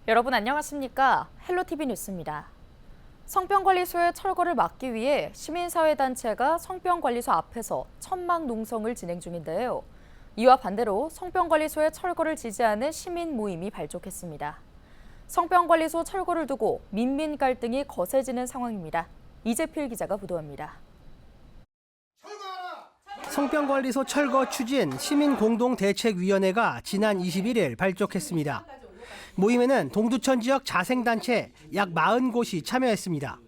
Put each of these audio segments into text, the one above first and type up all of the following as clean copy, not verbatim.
여러분 안녕하십니까? 헬로티비 뉴스입니다. 성병관리소의 철거를 막기 위해 시민사회단체가 성병관리소 앞에서 천막 농성을 진행 중인데요. 이와 반대로 성병관리소의 철거를 지지하는 시민 모임이 발족했습니다. 성병관리소 철거를 두고 민민 갈등이 거세지는 상황입니다. 이재필 기자가 보도합니다. 성병관리소 철거 추진 시민공동대책위원회가 지난 21일 발족했습니다. 모임에는 동두천 지역 자생단체 약 40곳이 참여했습니다.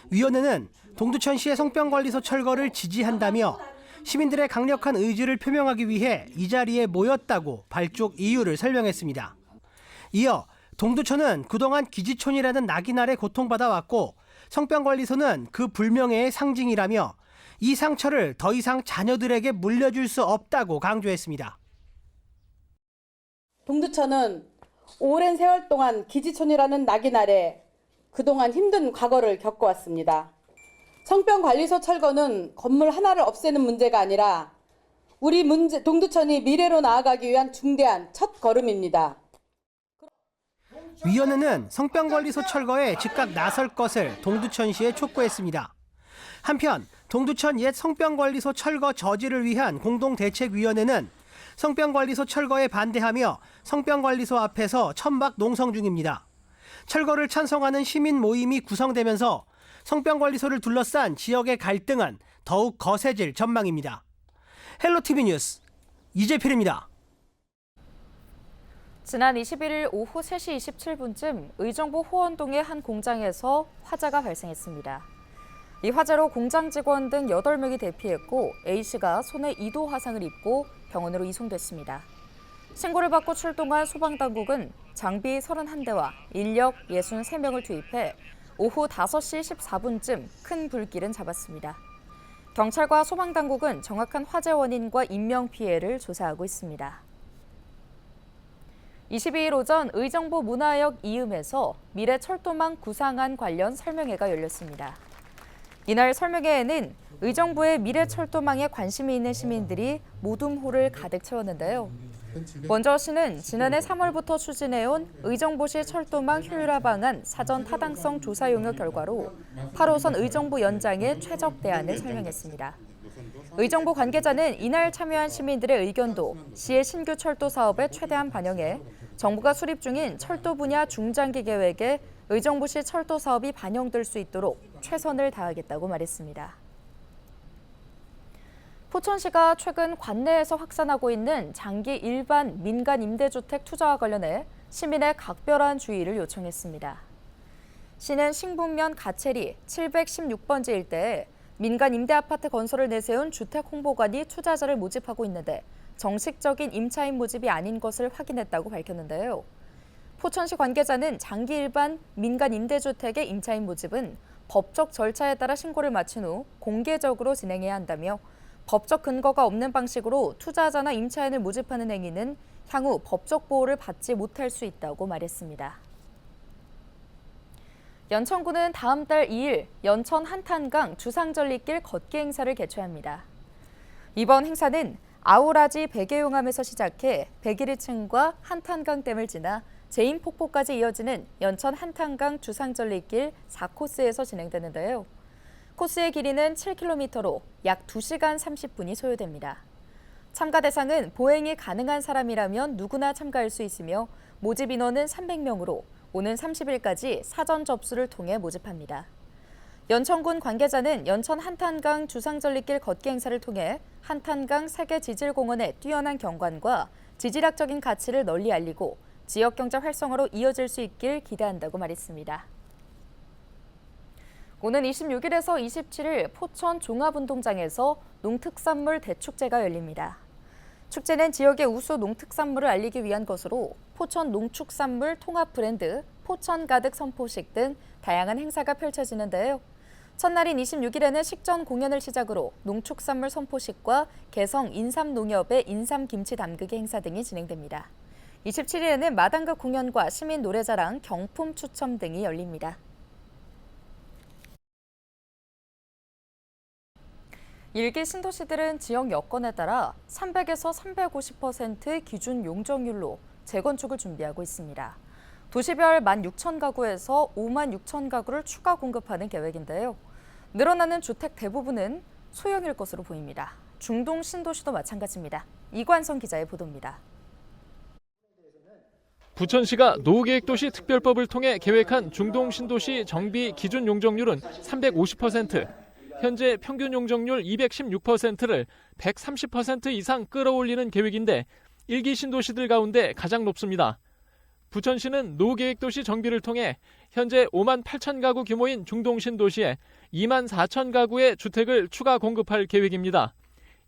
위원회는 동두천시의 성병관리소 철거를 지지한다며 시민들의 강력한 의지를 표명하기 위해 이 자리에 모였다고 발족 이유를 설명했습니다. 이어 동두천은 그동안 기지촌이라는 낙인 아래 고통받아왔고 성병관리소는 그 불명예의 상징이라며 이 상처를 더 이상 자녀들에게 물려줄 수 없다고 강조했습니다. 동두천은 오랜 세월 동안 기지촌이라는 낙인 아래 그동안 힘든 과거를 겪어왔습니다. 성병관리소 철거는 건물 하나를 없애는 문제가 아니라 우리 동두천이 미래로 나아가기 위한 중대한 첫 걸음입니다. 위원회는 성병관리소 철거에 즉각 나설 것을 동두천시에 촉구했습니다. 한편 동두천 옛 성병관리소 철거 저지를 위한 공동대책위원회는 성병관리소 철거에 반대하며 성병관리소 앞에서 천막 농성 중입니다. 철거를 찬성하는 시민 모임이 구성되면서 성병관리소를 둘러싼 지역의 갈등은 더욱 거세질 전망입니다. 헬로티비 뉴스 이재필입니다. 지난 21일 오후 3시 27분쯤 의정부 호원동의 한 공장에서 화재가 발생했습니다. 이 화재로 공장 직원 등 8명이 대피했고 A씨가 손에 2도 화상을 입고 병원으로 이송됐습니다. 신고를 받고 출동한 소방당국은 장비 31대와 인력 63명을 투입해 오후 5시 14분쯤 큰 불길은 잡았습니다. 경찰과 소방당국은 정확한 화재 원인과 인명피해를 조사하고 있습니다. 22일 오전 의정부 문화역 이음에서 미래철도망 구상안 관련 설명회가 열렸습니다. 이날 설명회에는 의정부의 미래철도망에 관심이 있는 시민들이 모둠홀을 가득 채웠는데요. 먼저 시는 지난해 3월부터 추진해온 의정부시 철도망 효율화 방안 사전 타당성 조사 용역 결과로 8호선 의정부 연장의 최적 대안을 설명했습니다. 의정부 관계자는 이날 참여한 시민들의 의견도 시의 신규 철도 사업에 최대한 반영해 정부가 수립 중인 철도 분야 중장기 계획에 의정부시 철도 사업이 반영될 수 있도록 최선을 다하겠다고 말했습니다. 포천시가 최근 관내에서 확산하고 있는 장기 일반 민간 임대주택 투자와 관련해 시민의 각별한 주의를 요청했습니다. 시는 신북면 가채리 716번지 일대에 민간 임대아파트 건설을 내세운 주택홍보관이 투자자를 모집하고 있는데 정식적인 임차인 모집이 아닌 것을 확인했다고 밝혔는데요. 포천시 관계자는 장기 일반 민간 임대주택의 임차인 모집은 법적 절차에 따라 신고를 마친 후 공개적으로 진행해야 한다며 법적 근거가 없는 방식으로 투자자나 임차인을 모집하는 행위는 향후 법적 보호를 받지 못할 수 있다고 말했습니다. 연천구는 다음 달 2일 연천 한탄강 주상절리길 걷기 행사를 개최합니다. 이번 행사는 아우라지 백예용암에서 시작해 101층과 한탄강댐을 지나 제인폭포까지 이어지는 연천 한탄강 주상절리길 4코스에서 진행되는데요. 코스의 길이는 7km로 약 2시간 30분이 소요됩니다. 참가 대상은 보행이 가능한 사람이라면 누구나 참가할 수 있으며 모집 인원은 300명으로 오는 30일까지 사전 접수를 통해 모집합니다. 연천군 관계자는 연천 한탄강 주상절리길 걷기 행사를 통해 한탄강 세계지질공원의 뛰어난 경관과 지질학적인 가치를 널리 알리고 지역 경제 활성화로 이어질 수 있길 기대한다고 말했습니다. 오는 26일에서 27일 포천 종합운동장에서 농특산물 대축제가 열립니다. 축제는 지역의 우수 농특산물을 알리기 위한 것으로 포천 농축산물 통합 브랜드, 포천 가득 선포식 등 다양한 행사가 펼쳐지는데요. 첫날인 26일에는 식전 공연을 시작으로 농축산물 선포식과 개성 인삼농협의 인삼김치 담그기 행사 등이 진행됩니다. 27일에는 마당극 공연과 시민 노래자랑, 경품 추첨 등이 열립니다. 일기 신도시들은 지역 여건에 따라 300에서 350% 기준 용적률로 재건축을 준비하고 있습니다. 도시별 16,000가구에서 56,000가구를 추가 공급하는 계획인데요. 늘어나는 주택 대부분은 소형일 것으로 보입니다. 중동 신도시도 마찬가지입니다. 이관성 기자의 보도입니다. 부천시가 노후계획도시 특별법을 통해 계획한 중동 신도시 정비 기준 용적률은 350%, 현재 평균 용적률 216%를 130% 이상 끌어올리는 계획인데 1기 신도시들 가운데 가장 높습니다. 부천시는 노후계획도시 정비를 통해 현재 5만 8천 가구 규모인 중동 신도시에 2만 4천 가구의 주택을 추가 공급할 계획입니다.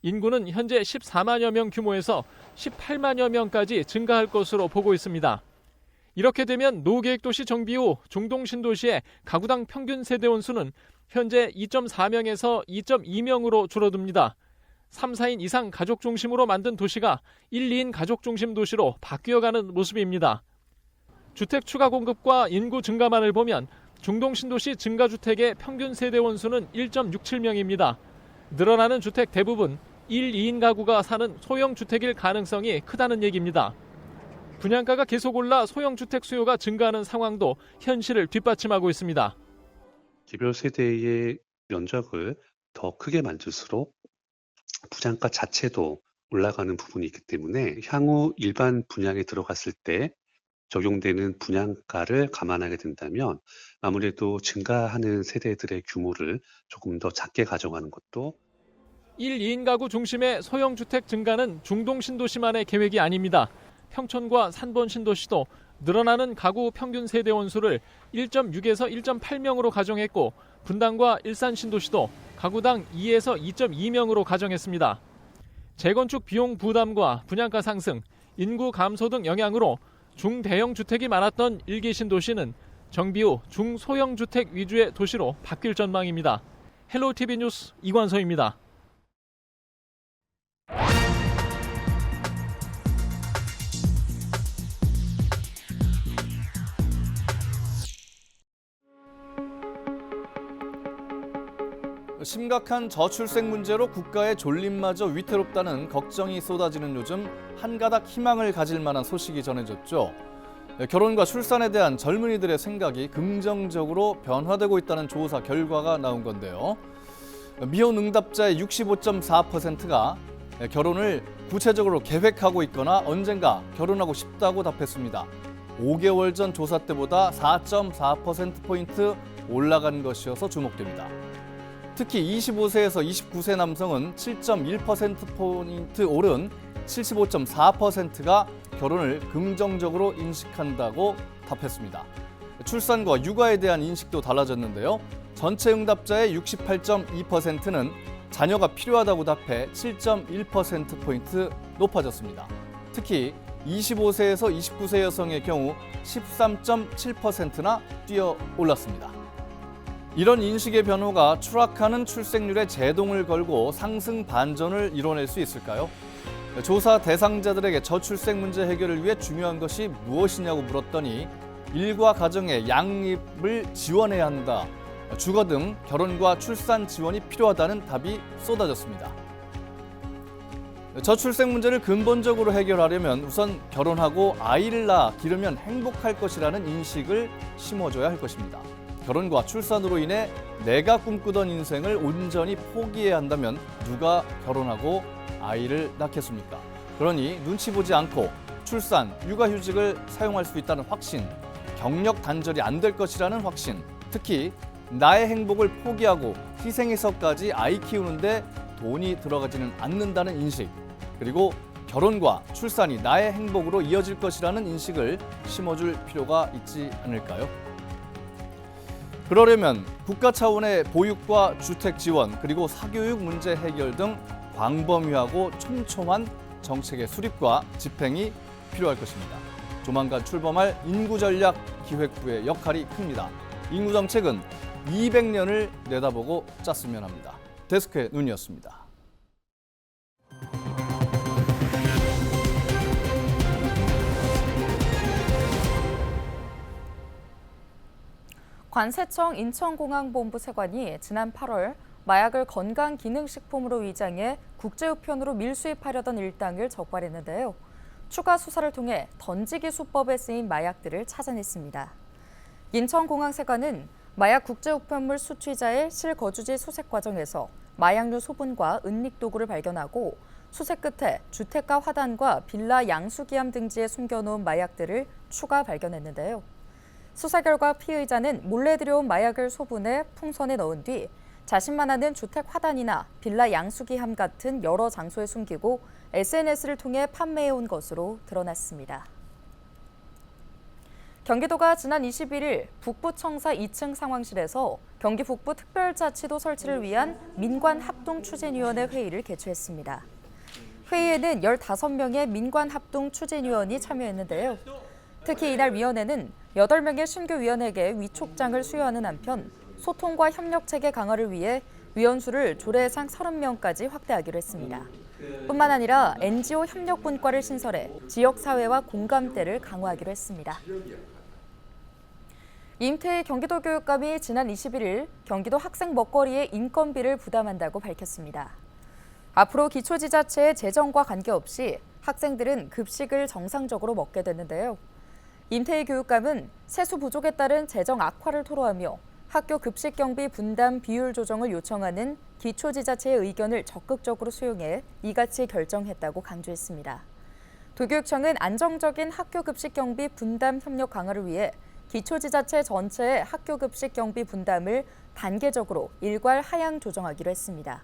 인구는 현재 14만여 명 규모에서 18만여 명까지 증가할 것으로 보고 있습니다. 이렇게 되면 노후계획도시 정비 후 중동 신도시의 가구당 평균 세대원 수는 현재 2.4명에서 2.2명으로 줄어듭니다. 3, 4인 이상 가족 중심으로 만든 도시가 1, 2인 가족 중심 도시로 바뀌어가는 모습입니다. 주택 추가 공급과 인구 증가만을 보면 중동 신도시 증가주택의 평균 세대원 수는 1.67명입니다. 늘어나는 주택 대부분 1, 2인 가구가 사는 소형 주택일 가능성이 크다는 얘기입니다. 분양가가 계속 올라 소형 주택 수요가 증가하는 상황도 현실을 뒷받침하고 있습니다. 개별 세대의 면적을 더 크게 만들수록 분양가 자체도 올라가는 부분이 있기 때문에 향후 일반 분양에 들어갔을 때 적용되는 분양가를 감안하게 된다면 아무래도 증가하는 세대들의 규모를 조금 더 작게 가져가는 것도 1, 2인 가구 중심의 소형 주택 증가는 중동 신도시만의 계획이 아닙니다. 평촌과 산본 신도시도 늘어나는 가구 평균 세대원 수를 1.6에서 1.8명으로 가정했고 분당과 일산 신도시도 가구당 2에서 2.2명으로 가정했습니다. 재건축 비용 부담과 분양가 상승, 인구 감소 등 영향으로 중대형 주택이 많았던 1기 신도시는 정비 후 중소형 주택 위주의 도시로 바뀔 전망입니다. 헬로티비 뉴스 이관서입니다. 심각한 저출생 문제로 국가의 존립마저 위태롭다는 걱정이 쏟아지는 요즘 한 가닥 희망을 가질 만한 소식이 전해졌죠. 결혼과 출산에 대한 젊은이들의 생각이 긍정적으로 변화되고 있다는 조사 결과가 나온 건데요. 미혼 응답자의 65.4%가 결혼을 구체적으로 계획하고 있거나 언젠가 결혼하고 싶다고 답했습니다. 5개월 전 조사 때보다 4.4%포인트 올라간 것이어서 주목됩니다. 특히 25세에서 29세 남성은 7.1%포인트 오른 75.4%가 결혼을 긍정적으로 인식한다고 답했습니다. 출산과 육아에 대한 인식도 달라졌는데요. 전체 응답자의 68.2%는 자녀가 필요하다고 답해 7.1%포인트 높아졌습니다. 특히 25세에서 29세 여성의 경우 13.7%나 뛰어 올랐습니다. 이런 인식의 변화가 추락하는 출생률에 제동을 걸고 상승 반전을 이뤄낼 수 있을까요? 조사 대상자들에게 저출생 문제 해결을 위해 중요한 것이 무엇이냐고 물었더니 일과 가정의 양립을 지원해야 한다. 주거 등 결혼과 출산 지원이 필요하다는 답이 쏟아졌습니다. 저출생 문제를 근본적으로 해결하려면 우선 결혼하고 아이를 낳아 기르면 행복할 것이라는 인식을 심어줘야 할 것입니다. 결혼과 출산으로 인해 내가 꿈꾸던 인생을 온전히 포기해야 한다면 누가 결혼하고 아이를 낳겠습니까? 그러니 눈치 보지 않고 출산, 육아휴직을 사용할 수 있다는 확신, 경력 단절이 안 될 것이라는 확신, 특히 나의 행복을 포기하고 희생해서까지 아이 키우는데 돈이 들어가지는 않는다는 인식, 그리고 결혼과 출산이 나의 행복으로 이어질 것이라는 인식을 심어줄 필요가 있지 않을까요? 그러려면 국가 차원의 보육과 주택 지원, 그리고 사교육 문제 해결 등 광범위하고 촘촘한 정책의 수립과 집행이 필요할 것입니다. 조만간 출범할 인구전략기획부의 역할이 큽니다. 인구정책은 200년을 내다보고 짰으면 합니다. 데스크의 눈이었습니다. 관세청 인천공항본부 세관이 지난 8월 마약을 건강기능식품으로 위장해 국제우편으로 밀수입하려던 일당을 적발했는데요. 추가 수사를 통해 던지기 수법에 쓰인 마약들을 찾아냈습니다. 인천공항세관은 마약 국제우편물 수취자의 실거주지 수색 과정에서 마약류 소분과 은닉도구를 발견하고 수색 끝에 주택가 화단과 빌라 양수기함 등지에 숨겨놓은 마약들을 추가 발견했는데요. 수사 결과 피의자는 몰래 들여온 마약을 소분해 풍선에 넣은 뒤 자신만 아는 주택 화단이나 빌라 양수기함 같은 여러 장소에 숨기고 SNS를 통해 판매해온 것으로 드러났습니다. 경기도가 지난 21일 북부청사 2층 상황실에서 경기 북부 특별자치도 설치를 위한 민관합동추진위원회 회의를 개최했습니다. 회의에는 15명의 민관합동추진위원이 참여했는데요. 특히 이날 위원회는 8명의 신규 위원에게 위촉장을 수여하는 한편 소통과 협력 체계 강화를 위해 위원수를 조례상 30명까지 확대하기로 했습니다. 뿐만 아니라 NGO 협력분과를 신설해 지역사회와 공감대를 강화하기로 했습니다. 임태희 경기도교육감이 지난 21일 경기도 학생 먹거리의 인건비를 부담한다고 밝혔습니다. 앞으로 기초지자체의 재정과 관계없이 학생들은 급식을 정상적으로 먹게 됐는데요. 임태희 교육감은 세수 부족에 따른 재정 악화를 토로하며 학교 급식 경비 분담 비율 조정을 요청하는 기초지자체의 의견을 적극적으로 수용해 이같이 결정했다고 강조했습니다. 도교육청은 안정적인 학교 급식 경비 분담 협력 강화를 위해 기초지자체 전체의 학교 급식 경비 분담을 단계적으로 일괄 하향 조정하기로 했습니다.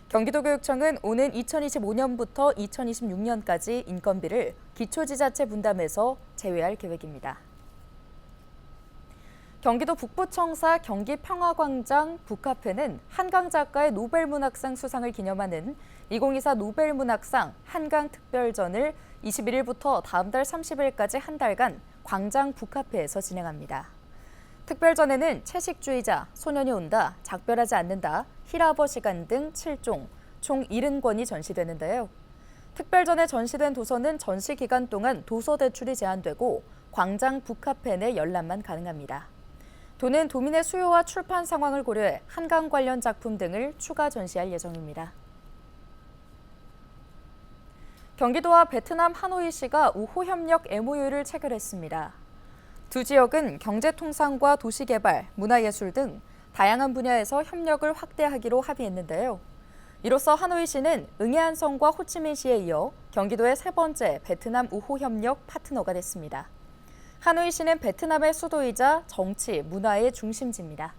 경기도교육청은 오는 2025년부터 2026년까지 인건비를 기초지자체 분담에서 제외할 계획입니다. 경기도 북부청사 경기평화광장 북카페는 한강 작가의 노벨문학상 수상을 기념하는 2024 노벨문학상 한강특별전을 21일부터 다음 달 30일까지 한 달간 광장 북카페에서 진행합니다. 특별전에는 채식주의자, 소년이 온다, 작별하지 않는다, 히라버 시간 등 7종, 총 70권이 전시되는데요. 특별전에 전시된 도서는 전시 기간 동안 도서 대출이 제한되고 광장 북카페 내 열람만 가능합니다. 도는 도민의 수요와 출판 상황을 고려해 한강 관련 작품 등을 추가 전시할 예정입니다. 경기도와 베트남 하노이시가 우호협력 MOU를 체결했습니다. 두 지역은 경제통상과 도시개발, 문화예술 등 다양한 분야에서 협력을 확대하기로 합의했는데요. 이로써 하노이시는 응해안성과 호치민시에 이어 경기도의 세 번째 베트남 우호협력 파트너가 됐습니다. 하노이시는 베트남의 수도이자 정치, 문화의 중심지입니다.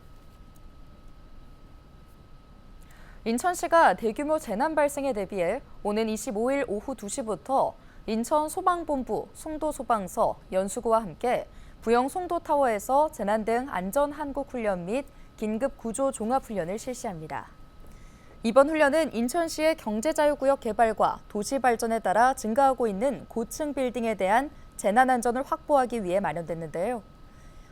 인천시가 대규모 재난 발생에 대비해 오는 25일 오후 2시부터 인천 소방본부, 송도소방서, 연수구와 함께 부영 송도타워에서 재난 등 안전한국훈련 및 긴급구조종합훈련을 실시합니다. 이번 훈련은 인천시의 경제자유구역 개발과 도시 발전에 따라 증가하고 있는 고층 빌딩에 대한 재난 안전을 확보하기 위해 마련됐는데요.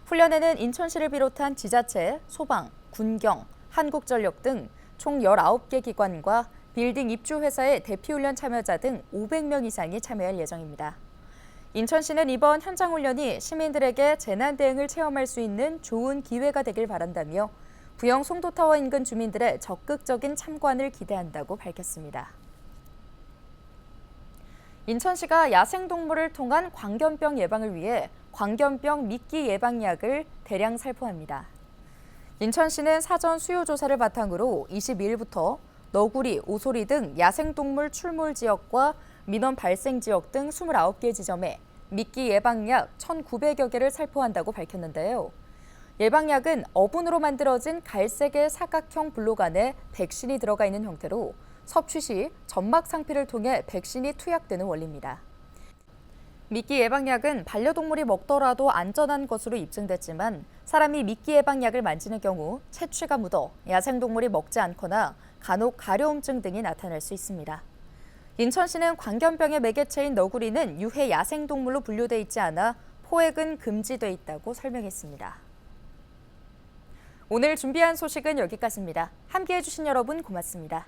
훈련에는 인천시를 비롯한 지자체, 소방, 군경, 한국전력 등 총 19개 기관과 빌딩 입주회사의 대피훈련 참여자 등 500명 이상이 참여할 예정입니다. 인천시는 이번 현장훈련이 시민들에게 재난 대응을 체험할 수 있는 좋은 기회가 되길 바란다며 부영 송도타워 인근 주민들의 적극적인 참관을 기대한다고 밝혔습니다. 인천시가 야생동물을 통한 광견병 예방을 위해 광견병 미끼 예방약을 대량 살포합니다. 인천시는 사전 수요 조사를 바탕으로 22일부터 너구리, 오소리 등 야생동물 출몰 지역과 민원 발생 지역 등 29개 지점에 미끼 예방약 1,900여 개를 살포한다고 밝혔는데요. 예방약은 어분으로 만들어진 갈색의 사각형 블록 안에 백신이 들어가 있는 형태로 섭취 시 점막 상피를 통해 백신이 투약되는 원리입니다. 미끼 예방약은 반려동물이 먹더라도 안전한 것으로 입증됐지만 사람이 미끼 예방약을 만지는 경우 채취가 묻어 야생동물이 먹지 않거나 간혹 가려움증 등이 나타날 수 있습니다. 인천시는 광견병의 매개체인 너구리는 유해 야생동물로 분류돼 있지 않아 포획은 금지돼 있다고 설명했습니다. 오늘 준비한 소식은 여기까지입니다. 함께해 주신 여러분 고맙습니다.